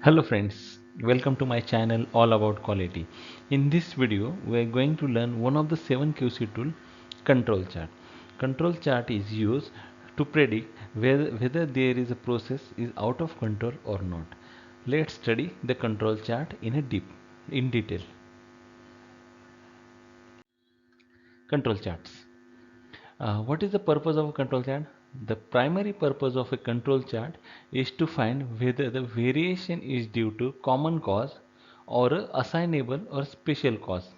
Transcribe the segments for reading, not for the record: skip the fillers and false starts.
Hello friends, welcome to my channel all about quality. In this video we are going to learn one of the 7 QC tool, control chart. Control chart is used to predict whether there is a process is out of control or not. Let's study the control chart in detail. Control charts. What is the purpose of a control chart? The primary purpose of a control chart is to find whether the variation is due to common cause or a assignable or special cause.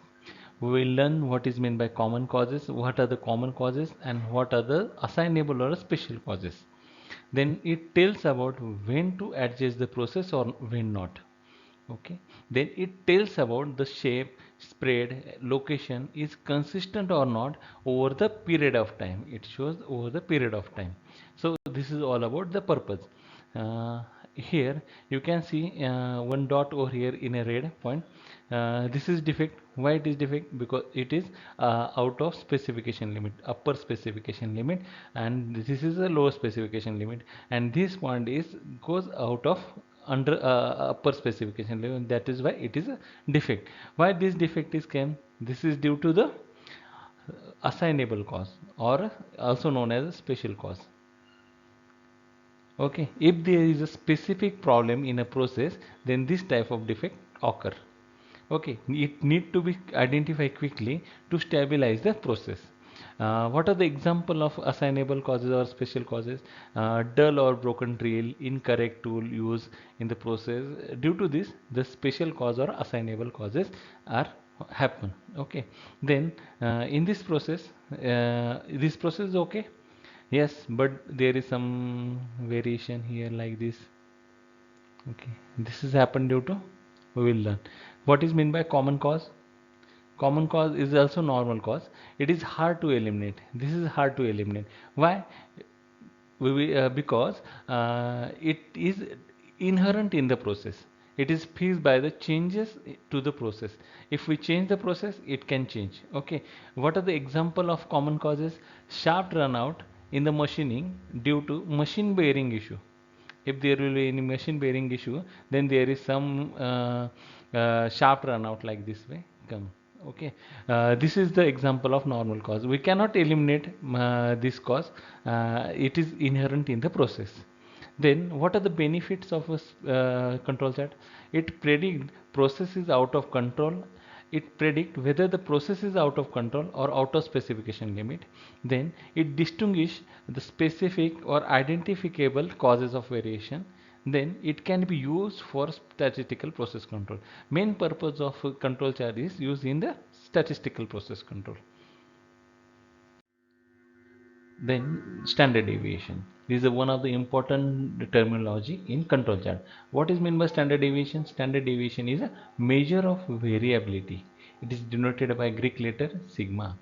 We will learn what is meant by common causes, what are the common causes, and what are the assignable or special causes. Then it tells about when to adjust the process or when not. Okay, then it tells about the shape, spread, location is consistent or not over the period of time. It shows over the period of time. So this is all about the purpose. Here you can see one dot over here in a red point. This is defect. Why it is defect? Because it is out of specification limit, upper specification limit, and this is a lower specification limit, and this point is goes out of under upper specification level. That is why it is a defect. Why this defect is came? This is due to the assignable cause, or also known as a special cause. Okay, if there is a specific problem in a process, then this type of defect occur. Okay, it need to be identified quickly to stabilize the process. What are the example of assignable causes or special causes? Dull or broken drill, incorrect tool use in the process. Due to this, the special cause or assignable causes are happen. Okay, then in this process is okay. Yes, but there is some variation here like this. Okay, this is happened due to, we will learn. What is meant by common cause? Common cause is also normal cause. It is hard to eliminate. This is hard to eliminate. Why? Because it is inherent in the process. It is fixed by the changes to the process. If we change the process, it can change. Okay, what are the example of common causes? Shaft run out in the machining due to machine bearing issue. If there will be any machine bearing issue, then there is some shaft run out like this way come. Okay, this is the example of normal cause. We cannot eliminate this cause. It is inherent in the process. Then what are the benefits of a control chart? It predict process is out of control. It predict whether the process is out of control or out of specification limit. Then it distinguish the specific or identifiable causes of variation. Then it can be used for statistical process control. Main purpose of control chart is used in the statistical process control. Then standard deviation. This is one of the important terminology in control chart. What is meant by standard deviation? Standard deviation is a measure of variability. It is denoted by Greek letter sigma.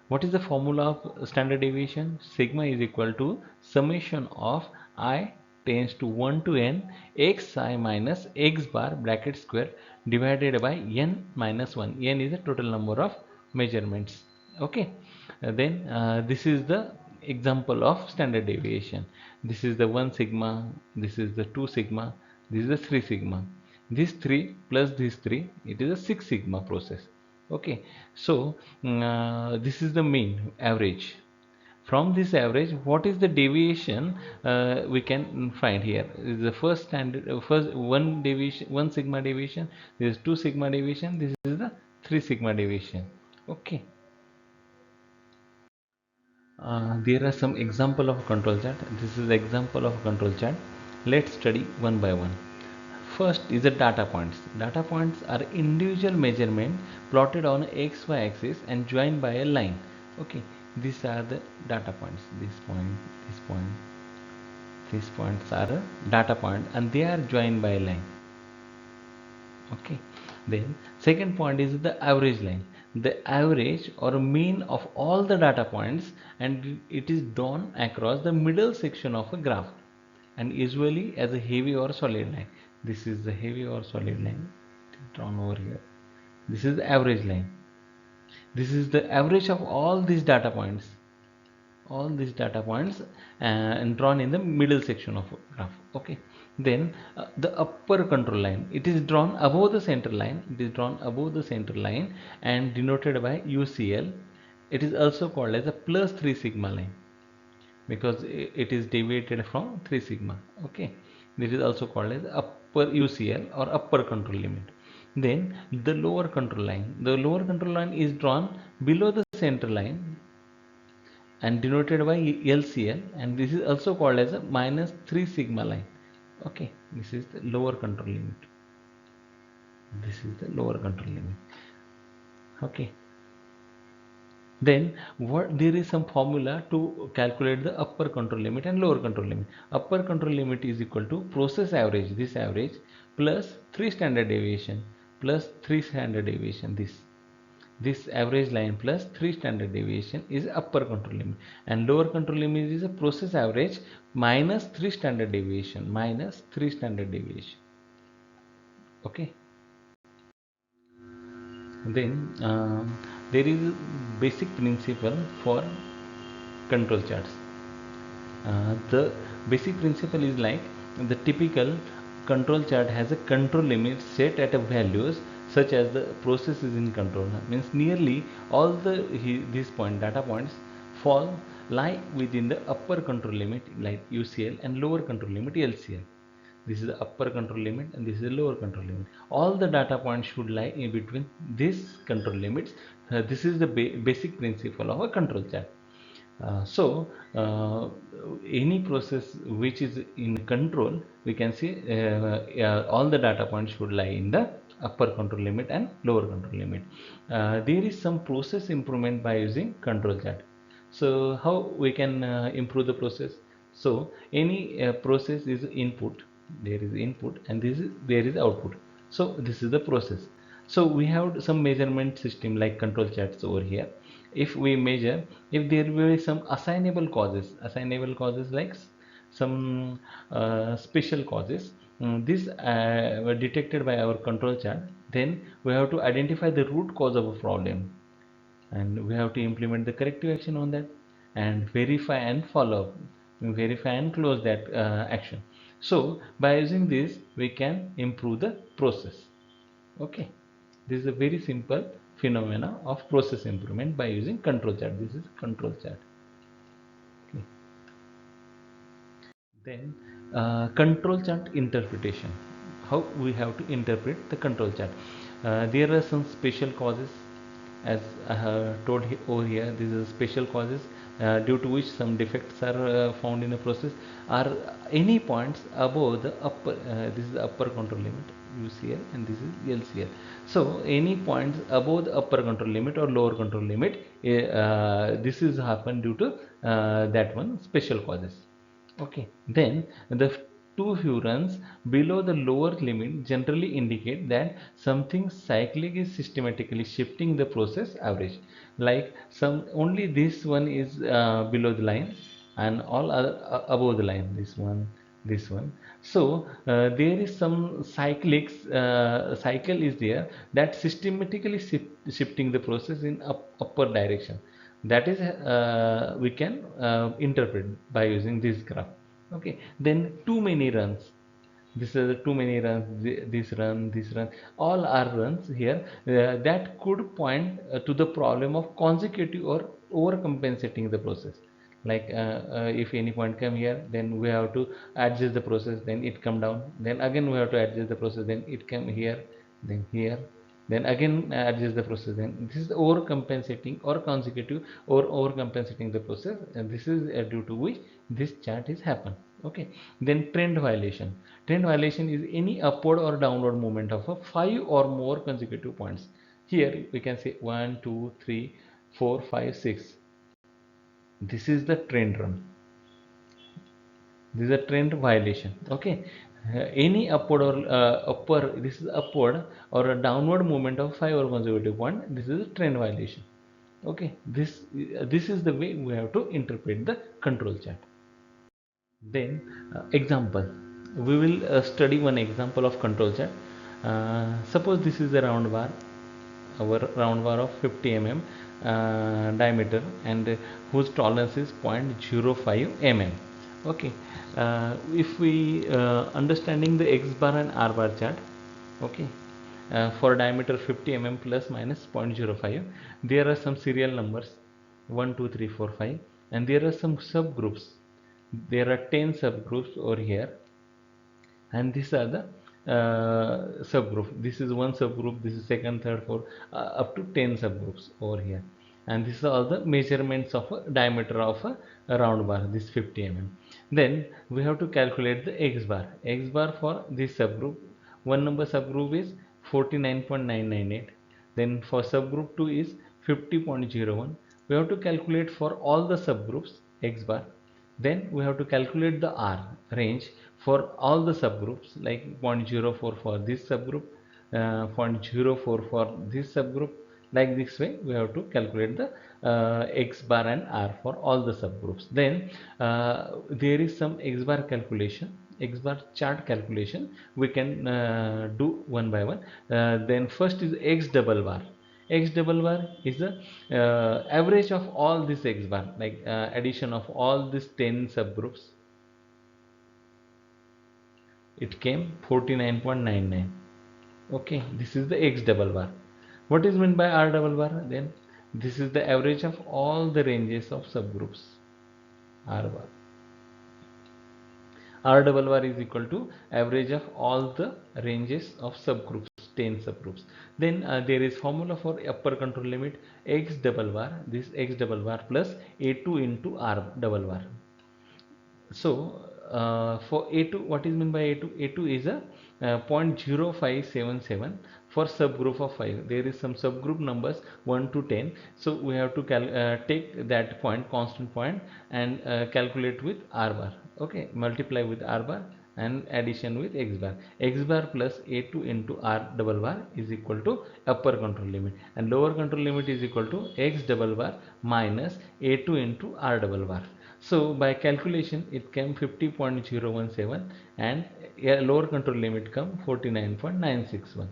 What is the formula of standard deviation? Sigma is equal to summation of I tends to 1 to n xi minus x bar bracket square divided by n minus 1. N is the total number of measurements. Okay, then this is the example of standard deviation. This is the 1 sigma, this is the 2 sigma, this is the 3 sigma. This 3 plus this 3, it is a 6 sigma process. Okay, so this is the mean average. From this average, what is the deviation we can find here? Is the first standard first one deviation, 1 sigma deviation, this is 2 sigma deviation, this is the 3 sigma deviation. Okay, there are some example of control chart. This is the example of control chart. Let's study one by one. First is the data points. Data points are individual measurement plotted on XY axis and joined by a line. Okay, these are the data points. This point, these points are a data point and they are joined by a line. Okay, then second point is the average line. The average or mean of all the data points, and it is drawn across the middle section of a graph and usually as a heavy or solid line. This is the heavy or solid line drawn over here. This is the average line. This is the average of all these data points, and drawn in the middle section of a graph. Okay, Then the upper control line, it is drawn above the center line, and denoted by UCL. It is also called as a plus 3 sigma line because it is deviated from 3 sigma. Okay, this is also called as upper UCL or upper control limit. Then the lower control line, is drawn below the center line and denoted by LCL, and this is also called as a minus 3 sigma line. Okay, this is the lower control limit. Okay, then what, there is some formula to calculate the upper control limit and lower control limit. Upper control limit is equal to process average, this average, plus 3 standard deviation, this average line plus 3 standard deviation is upper control limit, and lower control limit is a process average minus 3 standard deviation, okay. Then there is a basic principle for control charts. The basic principle is like the typical control chart has a control limit set at a values such as the process is in control. Means nearly all these data points fall lie within the upper control limit like UCL and lower control limit LCL. This is the upper control limit and this is the lower control limit. All the data points should lie in between these control limits. This is the basic principle of a control chart. Any process which is in control, we can see all the data points should lie in the upper control limit and lower control limit. There is some process improvement by using control chart. So how we can improve the process? So any process is input, there is input, and there is output. So this is the process. So we have some measurement system like control charts over here. If we measure, if there will be some assignable causes like some special causes, this were detected by our control chart, then we have to identify the root cause of a problem and we have to implement the corrective action on that and verify and follow up, verify and close that action. So by using this we can improve the process. Okay, this is a very simple phenomena of process improvement by using control chart. This is control chart. Okay. Then control chart interpretation, how we have to interpret the control chart. There are some special causes, as I have told over here. These are special causes due to which some defects are found in the process, are any points above the upper, this is the upper control limit UCL and this is LCL. So any points above the upper control limit or lower control limit, this is happen due to that one special causes. Okay, then the two runs below the lower limit generally indicate that something cyclic is systematically shifting the process average. Like some only this one is below the line and all other above the line. This one. So there is some cycle is there that systematically shifting the process in upper direction. That is we can interpret by using this graph. Okay, then too many runs, this is too many runs, this run, all are runs here that could point to the problem of consecutive or overcompensating the process. Like if any point come here, then we have to adjust the process, then it come down, then again we have to adjust the process, then it come here, then here, then again adjust the process. Then this is overcompensating or consecutive or overcompensating the process, and this is due to which this chart is happen. Okay, then trend violation. Trend violation is any upward or downward movement of a 5 or more consecutive points. Here we can say 1 2 3 4 5 6. This is the trend run, this is a trend violation. Okay, any upward or upper, this is upward or a downward movement of 5 or consecutive point, this is a trend violation. Okay, this is the way we have to interpret the control chart. Then example, we will study one example of control chart. Suppose this is a round bar, our round bar of 50 diameter and whose tolerance is 0.05 mm. Okay, if we understanding the X bar and R bar chart, okay, for diameter 50 mm plus minus 0.05, there are some serial numbers 1 2 3 4 5, and there are some subgroups. There are 10 subgroups over here, and these are the subgroup. This is one subgroup, this is second, third, fourth, up to 10 subgroups over here. And this is all the measurements of a diameter of a round bar, this 50 mm. Then we have to calculate the X bar. X bar for this subgroup, one number subgroup is 49.998. Then for subgroup 2 is 50.01. We have to calculate for all the subgroups X bar. Then we have to calculate the R range for all the subgroups, like 0.04 for this subgroup, 0.04 for this subgroup. Like this way we have to calculate the X bar and R for all the subgroups. Then there is some X bar calculation, X bar chart calculation we can do one by one. Then first is X double bar. X double bar is the average of all this X bar, like addition of all these 10 subgroups. It came 49.99. Okay, this is the X double bar. What is meant by R double bar? Then this is the average of all the ranges of subgroups. R bar. R double bar is equal to average of all the ranges of subgroups, 10 subgroups. Then there is formula for upper control limit, X double bar, this X double bar plus A2 into R double bar. So for A2, what is meant by A2? A2 is a 0.0577 for subgroup of 5. There is some subgroup numbers 1 to 10. So we have to take that point, constant point, and calculate with R bar. Okay, multiply with R bar and addition with X bar. X bar plus A2 into R double bar is equal to upper control limit, and lower control limit is equal to X double bar minus A2 into R double bar. So by calculation it came 50.017, and a lower control limit come 49.961.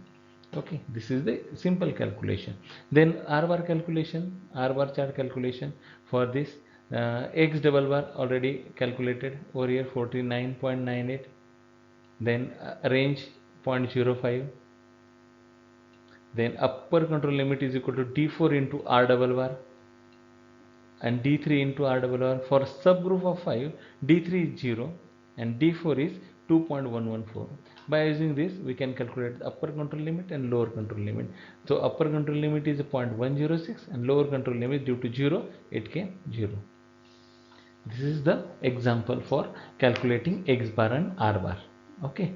Okay, this is the simple calculation. Then R bar calculation, R bar chart calculation for this X double bar already calculated over here, 49.98. Then range 0.05. Then upper control limit is equal to D4 into R double bar and D3 into R double bar. For subgroup of 5, D3 is 0 and D4 is 2.114. By using this we can calculate the upper control limit and lower control limit. So upper control limit is 0.106 and lower control limit, due to 0 it came 0. This is the example for calculating X bar and R bar. Okay.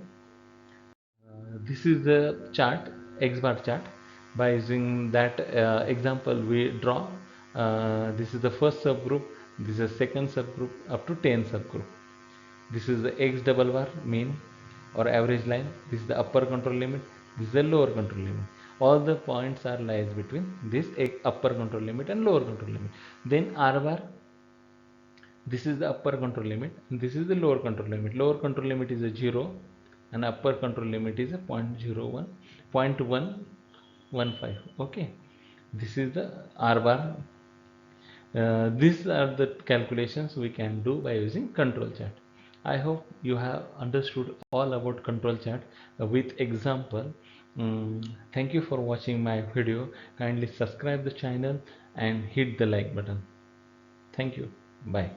This is the chart, X bar chart. By using that example we draw, this is the first subgroup, this is the second subgroup, up to 10 subgroup. This is the X double bar mean or average line. This is the upper control limit, this is the lower control limit. All the points are lies between this upper control limit and lower control limit. Then R bar, this is the upper control limit and this is the lower control limit. Lower control limit is a 0 and upper control limit is a 0.01, 0.115. Okay, this is the R bar. These are the calculations we can do by using control chart. I hope you have understood all about control chart with example. Thank you for watching my video. Kindly subscribe the channel and hit the like button. Thank you. Bye.